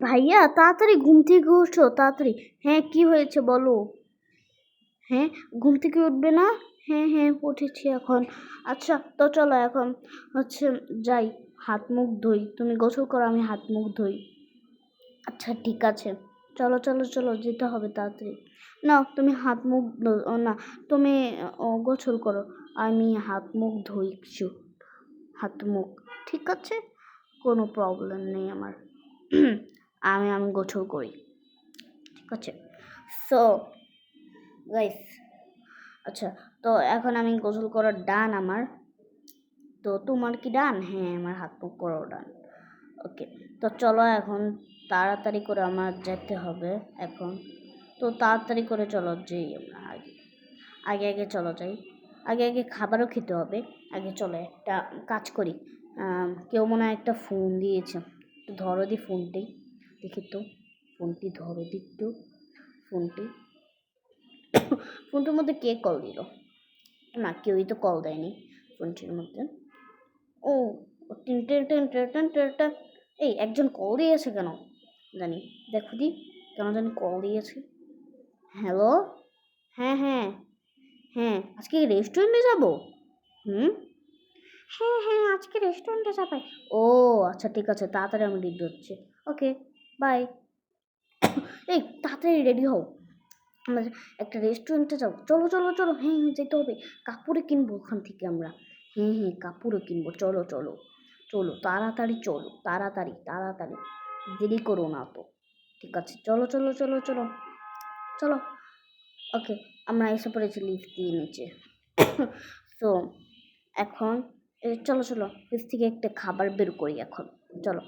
ভাইয়া তাড়াতাড়ি ঘুম থেকে উঠো তাড়াতাড়ি। হ্যাঁ কি হয়েছে বলো? হ্যাঁ ঘুম থেকে উঠবে না? হ্যাঁ হ্যাঁ উঠেছি এখন। আচ্ছা তো চলো এখন হচ্ছে যাই, হাত মুখ ধুই। তুমি গোসল করো, আমি হাত মুখ ধুই। আচ্ছা ঠিক আছে, চলো চলো চলো যেতে হবে তাড়াতাড়ি। না তুমি হাত মুখ না তুমি গোসল করো, আমি হাত মুখ ধুই কিছু, হাত মুখ। ঠিক আছে, কোনো প্রবলেম নেই আমার। আমি গোসল করি। ঠিক আছে, সো গাইস, আচ্ছা তো এখন আমি গোসল করার ডান আমার। তো তোমার কি ডান? হ্যাঁ আমার হাত মুখ করা ডান। ওকে, তো চলো এখন তাড়াতাড়ি করে আমার যেতে হবে এখন। তো তাড়াতাড়ি করে চলো যেই আমরা আগে আগে আগে চলো যাই। আগে আগে খাবারও খেতে হবে। আগে চলো একটা কাজ করি। কেউ মনে হয় একটা ফোন দিয়েছে, একটু ধরো দি ফোনটি, দেখি তো ফোনটি ধরো দি একটু। ফোনটি ফোনটির মধ্যে কে কল দিল? না কেউই তো কল দেয়নি ফোনটির মধ্যে। ও টিন ten ten ten ten ten ten. এই একজন কল দিয়েছে কেন জানি, দেখো দি কেন জানি কল দিয়েছে। হ্যালো, হ্যাঁ হ্যাঁ হ্যাঁ আজকে রেস্টুরেন্টে যাব। হুম, হ্যাঁ হ্যাঁ আজকে রেস্টুরেন্টে যাবে। ও আচ্ছা ঠিক আছে, তাড়াতাড়ি আমি রেডি হচ্ছে। Okay bye. এই তাড়াতাড়ি রেডি হও, আমরা একটা রেস্টুরেন্টে যাবো। চলো চলো চলো, হ্যাঁ হ্যাঁ যেতে হবে। কাপড়ে কিনবো ওখান থেকে আমরা। হ্যাঁ হ্যাঁ কাপড়ও কিনবো, চলো চলো চলো তাড়াতাড়ি চলো, তাড়াতাড়ি তাড়াতাড়ি, দেরি করো না তো। ঠিক আছে চলো চলো চলো চলো চলো। ওকে, আমরা এসে পড়েছি লিফট দিয়ে নিচে। তো এখন চলো চলো লিফট থেকে একটা খাবার বের করি এখন। চলো,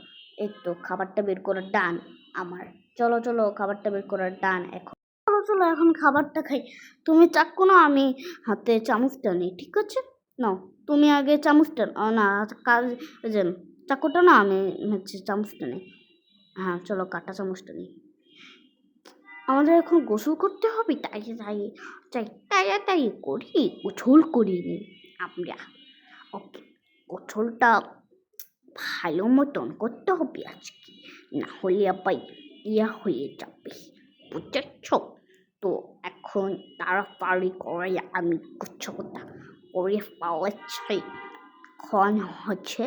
এই তো খাবারটা বের করার ডান আমার। চলো চলো খাবারটা বের করার ডান এখন। চলো চলো এখন খাবারটা খাই। তুমি চাক্কু না, আমি হাতে চামচটা নিই। ঠিক আছে, নাও তুমি আগে চামচটা না কাজ, ওই যে চাকুটা না, আমি হচ্ছে চামচটা নিই। হ্যাঁ চলো কাঁটা চামচটা নিই। আমাদের এখন গোসল করতে হবে, তাই তাই তাই তাড়াতাড়ি করি, গোসল করিনি আমরা। ওকে, গোসলটা ভালো মতন করতে হবে আজকে, না হলে আবার ইয়া হয়ে যাবে, বুঝেছ? তো এখন তাড়াতাড়ি করে আমি গোসলটা করে ফেলেছি। এখন হচ্ছে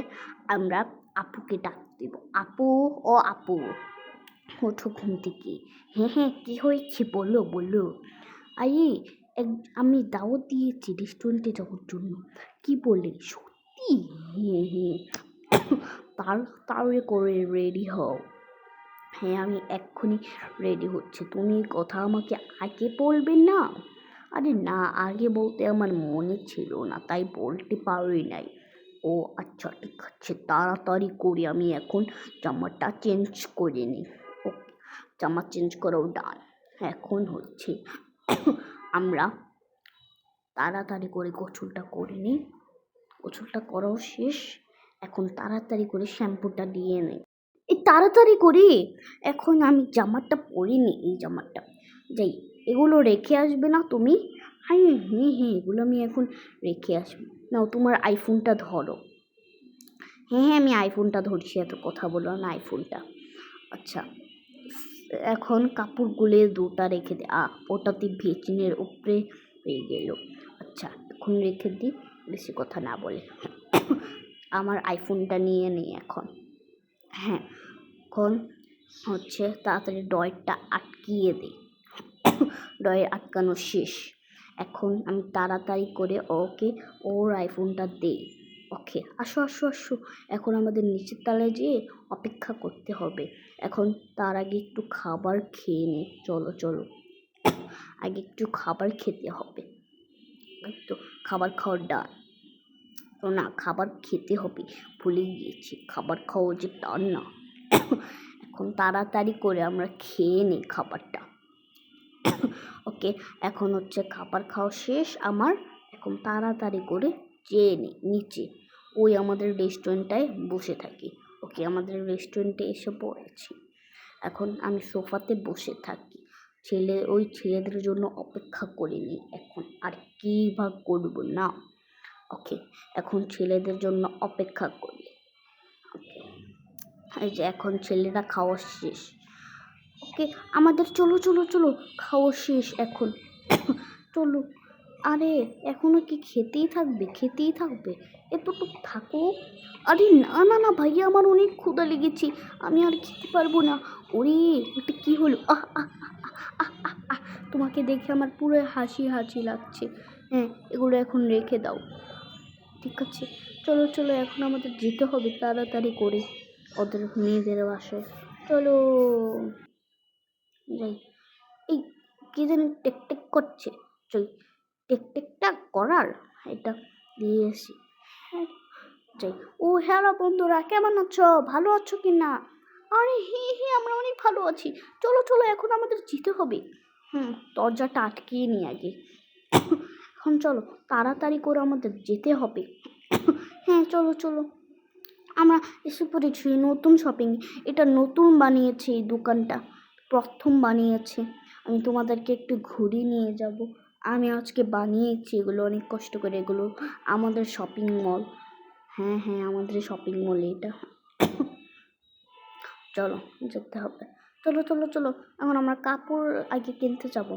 আমরা আপুকে ডাক দিব। আপু, ও আপু ওঠো ঘুম থেকে। হ্যাঁ হ্যাঁ কী হয়েছে বলো বলো। আরে আমি দাওয়াত দিয়েছি রেস্টুরেন্টে যাওয়ার জন্য। কি বলে সত্যি? হ্যাঁ হ্যাঁ, তাড়াতাড়ি করে রেডি হও। হ্যাঁ আমি এক্ষুনি রেডি হচ্ছে, তুমি এই কথা আমাকে আগে বলবে না? আরে না আগে বলতে আমার মনে ছিল না, তাই বলতে পারি নাই। ও আচ্ছা ঠিক আছে, তাড়াতাড়ি করে আমি এখন জামাটা চেঞ্জ করে নিই। ওকে, জামা চেঞ্জ করাও ডান। এখন হচ্ছে আমরা তাড়াতাড়ি করে গোসলটা করে নিই। গোসলটা করাও শেষ, এখন তাড়াতাড়ি করে শ্যাম্পুটা দিয়ে নিই। এই তাড়াতাড়ি করি, এখন আমি জামাটা পরে নিই। এই জামাটা যাই, এগুলো রেখে আসবে না তুমি? হ্যাঁ হ্যাঁ হ্যাঁ এগুলো আমি এখন রেখে আসবো। নাও তোমার আইফোনটা ধরো। হ্যাঁ হ্যাঁ আমি আইফোনটা ধরছি, এত কথা বলো না, আইফোনটা। আচ্ছা এখন কাপড়গুলো দুটা রেখে দে। ওটাতে ভেচিনের উপরে হয়ে গেল। আচ্ছা এখন রেখে দিই, বেশি কথা না বলে। আমার আইফোনটা নিয়ে নিই এখন। হ্যাঁ এখন হচ্ছে তাড়াতাড়ি ড্রয়ারটা আটকিয়ে দিই। ড্রয়ার আটকানো শেষ, এখন আমি তাড়াতাড়ি করে ওকে ওর আইফোনটা দিই। ওকে আসো আসো আসো, এখন আমাদের নিচের তলায় যেয়ে অপেক্ষা করতে হবে। এখন তার আগে একটু খাবার খেয়ে নিই, চলো চলো আগে একটু খাবার খেতে হবে। তো খাবার খাওয়ার ডান, ও না খাবার খেতে হবে, ভুলে গিয়েছি খাবার খাওয়া যে ডান না। এখন তাড়াতাড়ি করে আমরা খেয়ে নিই খাবারটা। ওকে, এখন হচ্ছে খাবার খাওয়া শেষ আমার, এখন তাড়াতাড়ি করে যেয়ে নিই নিচে, ওই আমাদের রেস্টুরেন্টটায় বসে থাকি। ওকে আমাদের রেস্টুরেন্টে এসে পড়েছি, এখন আমি সোফাতে বসে থাকি। ওই ছেলেদের জন্য অপেক্ষা করে নিই এখন, আর কী বা করবো না। ওকে এখন ছেলেদের জন্য অপেক্ষা করি। ওকে এই যে এখন ছেলেরা খাওয়া শেষ, ওকে আমাদের চলো চলো চলো, খাওয়া শেষ এখন। চলো। আরে এখনো কি খেতেই থাকবে, খেতেই থাকবে? এতটুকু থাকো। আরে না না না ভাইয়া, আমার অনেক ক্ষুধা লেগেছে, আমি আর খেতে পারবো না। ওরে ওটা কি হলো? আহ আহ আহ আহ আহ আহ। তোমাকে দেখে আমার পুরো হাসি হাসি লাগছে। হ্যাঁ, এগুলো এখন রেখে দাও। ঠিক আছে, চলো চলো, এখন আমাদের যেতে হবে তাড়াতাড়ি করে ওদের মেয়েদের বাসায়। চলো যাই। এই কি যেন টেক টেক করছে, চল টেক টেকটা করার এটা দিয়ে এসি। হ্যাঁ, যাই। ও হ্যালো বন্ধুরা, কেমন আছো? ভালো আছো কি না? আরে হ্যাঁ হ্যাঁ, আমরা অনেক ভালো আছি। চলো চলো, এখন আমাদের যেতে হবে। দরজাটা আটকিয়ে নি আগে। এখন চলো তাড়াতাড়ি করে আমাদের যেতে হবে। হ্যাঁ চলো চলো, আমরা এসে পড়েছি নতুন শপিং। এটা নতুন বানিয়েছে এই দোকানটা, প্রথম বানিয়েছে। আমি তোমাদেরকে একটু ঘুরিয়ে নিয়ে যাব। আমি আজকে বানিয়েছি এগুলো অনেক কষ্ট করে। এগুলো আমাদের শপিং মল। হ্যাঁ হ্যাঁ, আমাদের শপিং মল এটা। চলো যেতে হবে। চলো চলো চলো, এখন আমরা কাপড় আগে কিনতে যাব।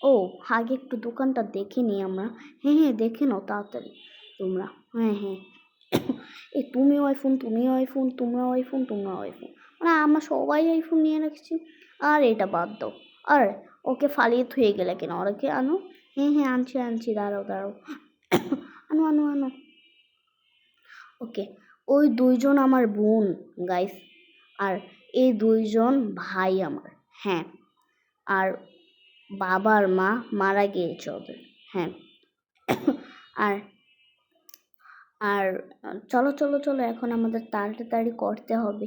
ও আগে একটু দোকানটা দেখে নিই আমরা। হ্যাঁ হ্যাঁ, দেখে নাও তাড়াতাড়ি তোমরা। হ্যাঁ হ্যাঁ, এই তুমিও আইফোন, তুমিও আইফোন, তোমরাও আইফোন, তোমরাও আইফোন, মানে আমরা সবাই আইফোন নিয়ে রাখছি। আর এটা বাদ দাও। আর ওকে ফালিয়ে থুয়ে গেলে কেন? ওকে আনো। হ্যাঁ হ্যাঁ, আনছি আনছি, দাঁড়াও দাঁড়াও। আনো আনো আনো। ওকে, ওই দুইজন আমার বোন গাইস, আর এই দুইজন ভাই আমার। হ্যাঁ, আর বাবার মা মারা গিয়েছে ওদের। হ্যাঁ, আর আর চলো চলো চলো, এখন আমাদের তাড়াতাড়ি করতে হবে।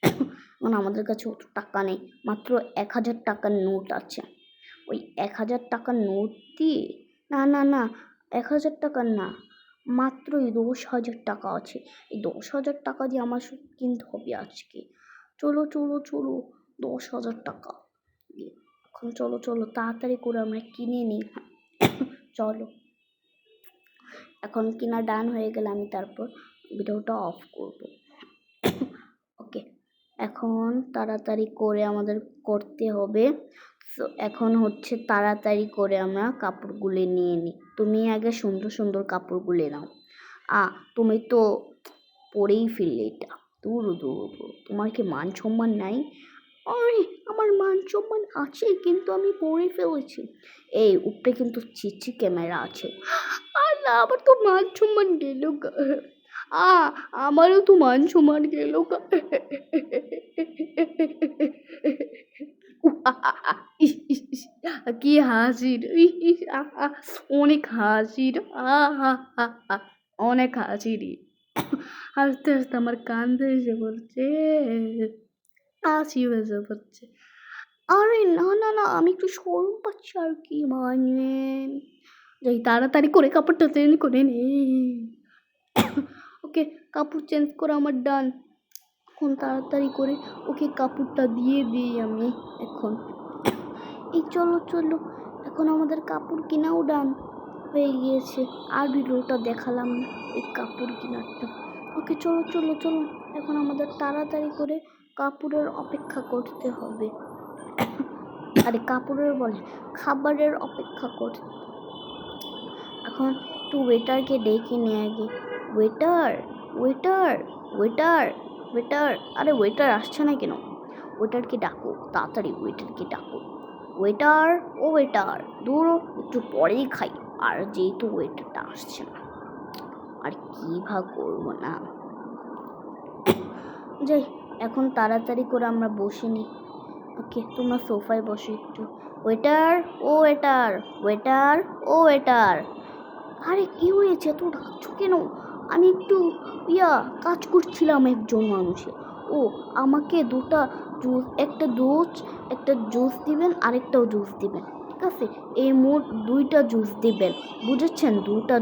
এখন আমাদের কাছে অত টাকা নেই, মাত্র 1,000 টাকার নোট আছে। ওই 1,000 টাকার নোট দিয়ে, না না না, 1,000 টাকার না, মাত্র 10,000 টাকা আছে। এই 10,000 টাকা দিয়ে আমার সব কিনতে হবে আজকে। চলো চলো চলো, 10,000 টাকা দিয়ে এখন চলো চলো তাড়াতাড়ি করে আমরা কিনে নিই। চলো, এখন কিনা ডান হয়ে গেলে আমি তারপর ভিডিওটা অফ করব। ওকে, এখন তাড়াতাড়ি করে আমাদের করতে হবে। তো এখন হচ্ছে তাড়াতাড়ি করে আমরা কাপড়গুলো নিয়ে নিই। তুমি আগে সুন্দর সুন্দর কাপড়গুলো নাও। তুমি তো পরেই ফেললে এটা। দূর দূর দূর, তোমার কি মান সম্মান নাই? আরে আমার মান সম্মান আছে, কিন্তু আমি পরে ফেলেছি। এই উপরে কিন্তু চিচি ক্যামেরা আছে। আর না, আমার তো মান সম্মান গেল গা। আমারও তো মান সম্মান গেল গা। ইস, ইস, ইস, কি হাসির! ইস, ইস, অনেক হাসির! অনেক হাসির! হাসতে হাসতে আমার কান্দে এসে পড়ছে, হাসি এসে পড়ছে। আরে না না না, আমি একটু শরম পাচ্ছি আর কি, মানে যাই তাড়াতাড়ি করে কাপড়টা চেঞ্জ করে নে। ওকে, কাপড় চেঞ্জ করা আমার ডান। এখন তাড়াতাড়ি করে ওকে কাপড়টা দিয়ে দিই আমি এখন। এই চলো চলো, এখন আমাদের কাপড় কেনাও ডান হয়ে গিয়েছে। আর ভিডিওটা দেখালাম না ওই কাপড় কেনারটা। ওকে চলো চলো চলো, এখন আমাদের তাড়াতাড়ি করে কাপড়ের অপেক্ষা করতে হবে। আরে কাপড়ের বলে, খাবারের অপেক্ষা করতে। এখন একটু ওয়েটারকে ডেকে নিয়ে আগে। ওয়েটার ওয়েটার ওয়েটার ওয়েটার, আরে ওয়েটার আসছে না কেন? ওয়েটারকে ডাকো তাড়াতাড়ি, ওয়েটারকে ডাকো। ওয়েটার, ও ওয়েটার, দূর একটু পরেই খাই। আর যেহেতু ওয়েটারটা আসছে না, আর কি ভাগ করবো না, যাই এখন তাড়াতাড়ি করে আমরা বসে নিই। ওকে, তোমরা সোফায় বসো একটু। ওয়েটার, ও ওয়েটার, ওয়েটার, ও ওয়েটার। আরে কি হয়েছে, এত ডাকছো কেন? আমি একটু কাজ করছিলাম একজন মানুষের। ও আমাকে দুটা জুস, একটা জুস দিবেন, আরেকটাও জুস দিবেন। ঠিক আছে, এই মোট 2টা জুস দিবেন, বুঝেছেন? দুইটা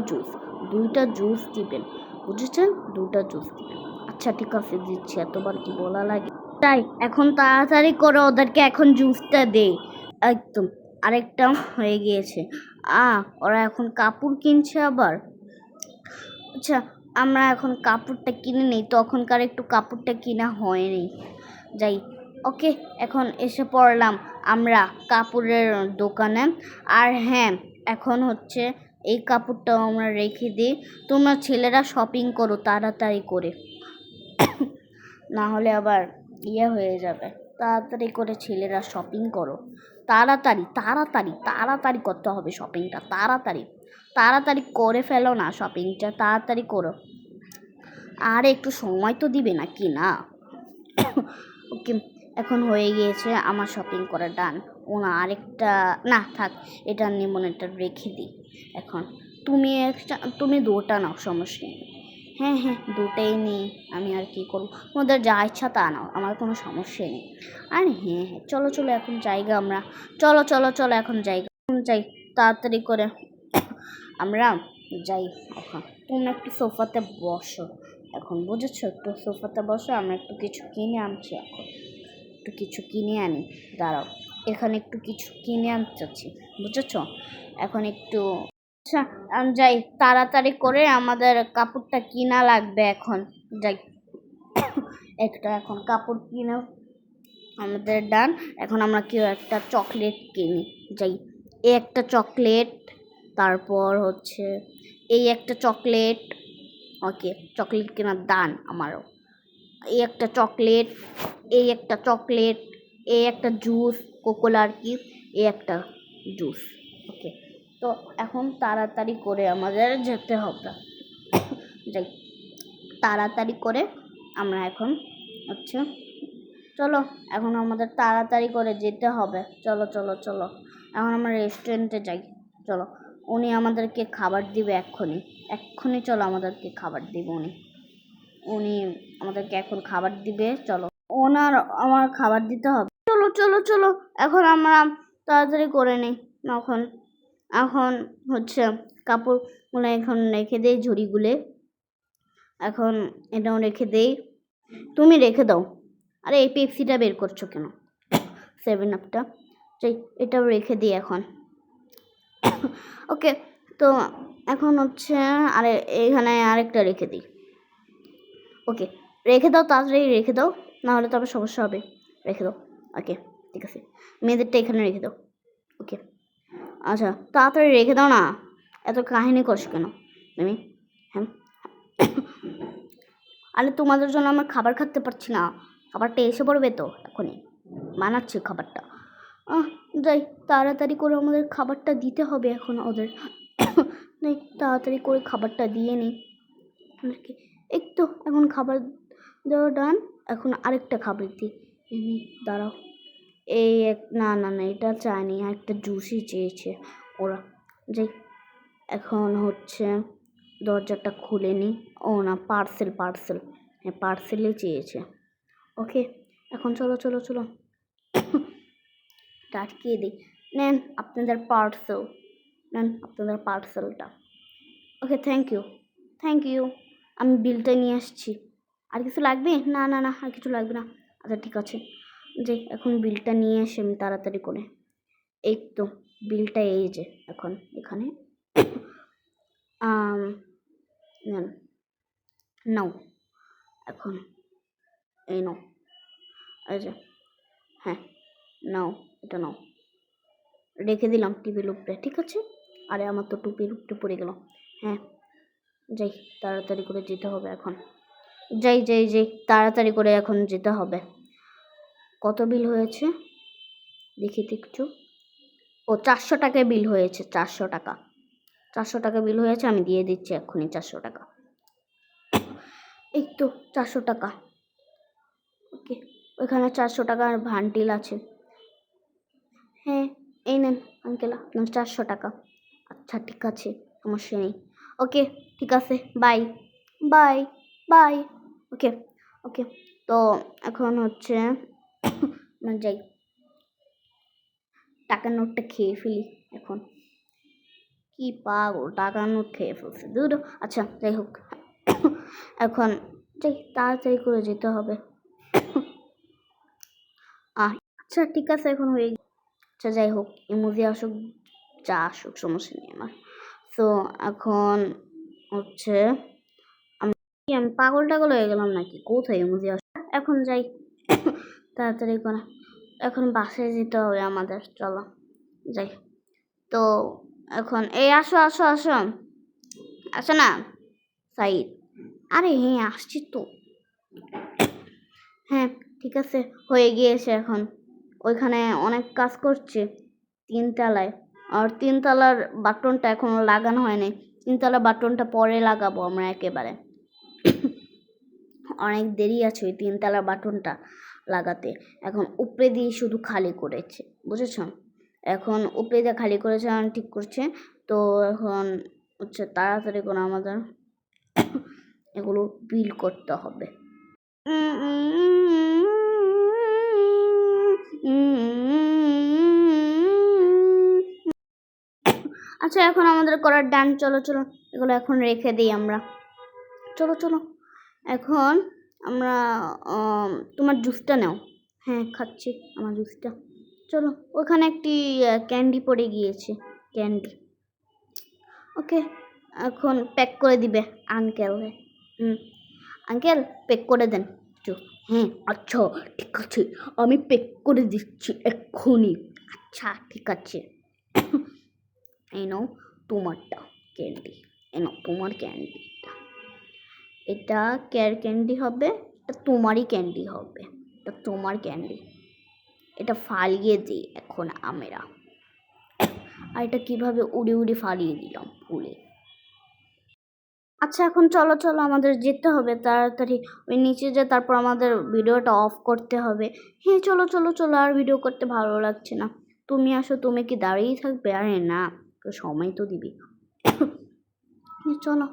জুস দিবেন, বুঝেছেন? 2টা জুস দিবেন। আচ্ছা ঠিক আছে, দিচ্ছি, এতবার কি বলা লাগে? তাই এখন তাড়াতাড়ি করে ওদেরকে এখন জুসটা দে। একদম, আরেকটা হয়ে গিয়েছে। ওরা এখন কাপড় কিনছে আবার। আচ্ছা, আমরা এখন কাপড়টা কিনে নিই, তখনকার একটু কাপড়টা কিনা হয়নি। যাই, ওকে, এখন এসে পড়লাম আমরা কাপড়ের দোকানে। আর হ্যাঁ, এখন হচ্ছে এই কাপড়টাও আমরা রেখে দিই। তোমরা ছেলেরা শপিং করো তাড়াতাড়ি করে, না হলে আবার ইয়ে হয়ে যাবে। তাড়াতাড়ি করে ছেলেরা শপিং করো, তাড়াতাড়ি তাড়াতাড়ি তাড়াতাড়ি করতে হবে শপিংটা, তাড়াতাড়ি তাড়াতাড়ি করে ফেলো না শপিংটা, তাড়াতাড়ি করো। আর একটু সময় তো দিবে না কি না? ওকে, এখন হয়ে গিয়েছে আমার শপিং করা ডান। ও না, আরেকটা না থাক, এটা নিমন, এটা রেখে দিই। এখন তুমি দুটা নাও, সমস্যা নেই। হ্যাঁ হ্যাঁ, দুটোই নিই, আমি আর কি করবো, তোমাদের যা ইচ্ছা তা নাও, আমার কোনো সমস্যা নেই। আর হ্যাঁ হ্যাঁ, চলো চলো এখন জায়গা আমরা, চলো চলো চলো এখন জায়গা যাই তাড়াতাড়ি করে আমরা যাই। এখন তোমরা একটু সোফাতে বসো, এখন বুঝেছো, একটু সোফাতে বসো, আমরা একটু কিছু কিনে আনছি। এখন একটু কিছু কিনে আনি, দাঁড়াও, এখানে একটু কিছু কিনে আনতে চাচ্ছি, বুঝেছো। এখন একটু আচ্ছা যাই তাড়াতাড়ি করে, আমাদের কাপড়টা কিনা লাগবে। এখন যাই একটা, এখন কাপড় কিনা আমাদের ডান। এখন আমরা কেউ একটা চকলেট কিনি, যাই। এই একটা চকলেট, তারপর হচ্ছে এই একটা চকলেট। ওকে, চকলেট কেনার দান আমারও। এই একটা চকলেট, এই একটা চকলেট, এই একটা জুস, কোকোলা আর কি, এই একটা জুস। ওকে, তো এখন তাড়াতাড়ি করে আমাদের যেতে হবে, যাই তাড়াতাড়ি করে আমরা এখন হচ্ছে চলো, এখন আমাদের তাড়াতাড়ি করে যেতে হবে, চলো চলো চলো। এখন আমরা রেস্টুরেন্টে যাই, চলো। উনি আমাদেরকে খাবার দিবে এক্ষুনি, এক্ষুনি চলো, আমাদেরকে খাবার দিবে উনি, উনি আমাদেরকে এখন খাবার দিবে, চলো। ওনার আমার খাবার দিতে হবে, চলো চলো চলো। এখন আমরা তাড়াতাড়ি করে নিই। এখন এখন হচ্ছে কাপড়গুলো এখন রেখে দেই ঝুড়িগুলো, এখন এটাও রেখে দেই, তুমি রেখে দাও। আরে এই পেপসিটা বের করছো কেন, 7 আপটা, সেই এটাও রেখে দিই এখন। ওকে, তো এখন হচ্ছে আরে এইখানে আরেকটা রেখে দিই। ওকে, রেখে দাও, তাড়াতাড়ি রেখে দাও, নাহলে তবে সমস্যা হবে। রেখে দাও, ওকে ঠিক আছে, মেয়েদেরটা এখানে রেখে দাও। ওকে, আচ্ছা তাড়াতাড়ি রেখে দাও না, এত কাহিনী করছো কেন তুমি? হ্যাঁ, আরে তোমাদের জন্য আমার খাবার খেতে পারছি না, খাবারটা এসে পড়বে তো এখনই, বানাচ্ছি খাবারটা। যাই তাড়াতাড়ি করে আমাদের খাবারটা দিতে হবে এখন ওদের। যাই তাড়াতাড়ি করে খাবারটা দিয়ে নিই ওদেরকে। এই তো এখন খাবার দেওয়া ডান, এখন আরেকটা খাবার দিই, দাঁড়াও। এই না না না, এটা চায়নি, আরেকটা জুসই চেয়েছে ওরা। যাই এখন হচ্ছে দরজাটা খুলে নিই। ও না, পার্সেল পার্সেল, হ্যাঁ পার্সেলই চেয়েছে। ওকে, এখন চলো চলো চলো, আটকিয়ে দিই। নেন আপনাদের পার্সেল, নেন আপনাদের পার্সেলটা। ওকে, থ্যাংক ইউ থ্যাংক ইউ, আমি বিলটা নিয়ে আসছি। আর কিছু লাগবে? না না না, আর কিছু লাগবে না। আচ্ছা ঠিক আছে, যে এখন বিলটা নিয়ে আসি আমি তাড়াতাড়ি করে। এই তো বিলটা, এই যে এখন এখানে নেন, নাও এখন, এই নাও, এই যে, হ্যাঁ নাও, এটা নাও, রেখে দিলাম টিভির উপরে, ঠিক আছে। আরে আমার তো টুপির উপরে পড়ে গেল। হ্যাঁ, যাই তাড়াতাড়ি করে যেতে হবে এখন, যাই যাই যাই তাড়াতাড়ি করে এখন যেতে হবে। কত বিল হয়েছে দেখি তো একটু। ও 400 টাকায় বিল হয়েছে, 400 টাকা, 400 টাকা বিল হয়েছে, আমি দিয়ে দিচ্ছি এক্ষুনি 400 টাকা। এই তো 400 টাকা। ওকে, ওইখানে 400 টাকার ভান্ডিল আছে। হ্যাঁ, এই নেন আঙ্কেল আপনার 400 টাকা। আচ্ছা ঠিক আছে, সমস্যা নেই। ওকে ঠিক আছে, বাই বাই বাই। ওকে ওকে, তো এখন হচ্ছে যাই, টাকার নোটটা খেয়ে ফেলি এখন। কি পাগল, টাকার নোট খেয়ে ফেলছে দুটো। আচ্ছা যাই হোক, এখন যাই তাড়াতাড়ি করে যেতে হবে। আচ্ছা ঠিক আছে, এখন হয়ে, আচ্ছা যাই হোক, ইমোজি আসুক যা আসুক সমস্যা নেই আমার। তো এখন হচ্ছে আমি পাগল টাগল হয়ে গেলাম নাকি, কোথায় ইমোজি আসুক, এখন যাই তাড়াতাড়ি করে এখন বাসায় যেতে হবে আমাদের, চলো যাই। তো এখন এই আসো আসো আসো আসো না সাইদ। আরে হ্যাঁ আসছি তো। হ্যাঁ ঠিক আছে, হয়ে গিয়েছে এখন। ওইখানে অনেক কাজ করছে 3 তলায়, আর 3 তলার বাটনটা এখনো লাগানো হয়নি। 3 তলার বাটনটা পরে লাগাবো আমরা একেবারে। অনেক দেরি আছে ওই 3 তলার বাটনটা লাগাতে। এখন উপরে দিয়ে শুধু খালি করেছে, বুঝেছ? এখন উপরে দিয়ে খালি করেছে, এখন ঠিক করছে। তো এখন হচ্ছে তাড়াতাড়ি করে আমাদের এগুলো বিল করতে হবে। আচ্ছা এখন আমাদের করার ডান, চলো চলো এগুলো এখন রেখে দিই আমরা। চলো চলো এখন আমরা তোমার জুসটা নাও। হ্যাঁ খাচ্ছি আমার জুসটা। চলো ওখানে একটি ক্যান্ডি পড়ে গিয়েছে, ক্যান্ডি। ওকে এখন প্যাক করে দিবে আঙ্কেল। আঙ্কেল প্যাক করে দেন একটু। হ্যাঁ আচ্ছা ঠিক আছে, আমি প্যাক করে দিচ্ছি এক্ষুনি। আচ্ছা ঠিক আছে। এই নাও তোমারটা ক্যান্ডি, এই নাও তোমার ক্যান্ডিটা। এটা কেয়ার ক্যান্ডি হবে, এটা তোমারই ক্যান্ডি হবে, এটা তোমার ক্যান্ডি। এটা ফালিয়ে দিই এখন আমরা। আর এটা কীভাবে উড়ে উড়ে ফালিয়ে দিলাম ফুলে। আচ্ছা এখন চলো চলো আমাদের যেতে হবে তাড়াতাড়ি, ওই নিচে যে তারপর আমাদের ভিডিওটা অফ করতে হবে। হ্যাঁ চলো চলো চলো, আর ভিডিও করতে ভালো লাগছে না। তুমি আসো, তুমি কি দাঁড়িয়েই থাকবে? আরে না, সময় তো দিবি। চলো।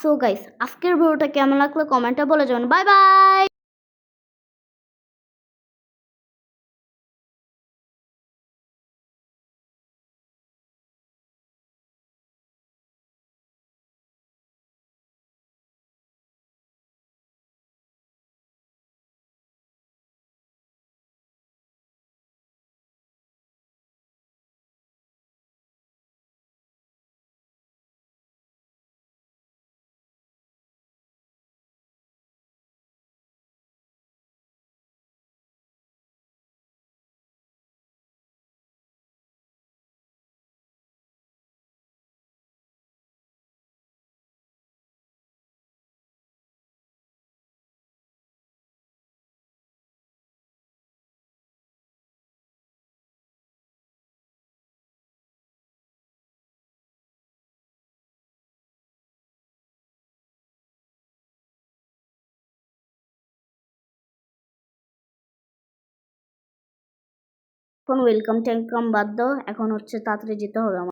সো গাইস আজকের ভিডিওটা কেমন লাগলো কমেন্টে বলে যাবেন। Bye bye. এখন ওয়েলকাম ট্যালকাম বাদ দাও, এখন হচ্ছে তাড়াতাড়ি যেতে হবে আমার।